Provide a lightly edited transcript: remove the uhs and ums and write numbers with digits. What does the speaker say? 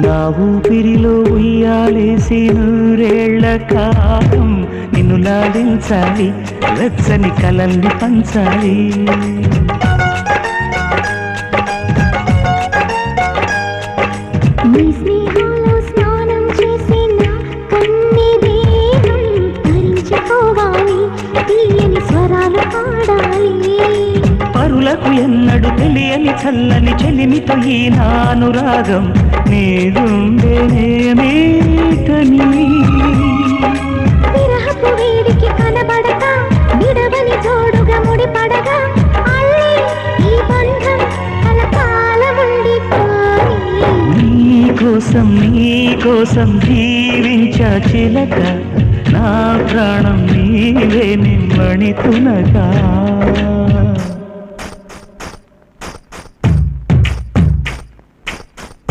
నా ఊపిరిలో ఉయ్యాలేసి నూరేళ్ల కాలం నిన్ను లాడించాలి, వెచ్చని కలల్ని పంచాలి. నీ స్నేహాలో స్నానం చేసి నా కన్ని దేహం తరించిపోవాలి, తీయని స్వరాలు పాడాలి. పరులకు ఎన్నడు తెలియని చల్లని చెలిమితో ఈ నానురాగం నీదుండేనేమేటని. విరహపు వేడికి కనబడక విడవని తోడుగా ముడిపడగా అల్లి ఈ బంధం కలకాలం ఉండిపోయి. నీకోసం జీవించా చిలక, నా ప్రాణం నీవే నిమ్మణి తునగా.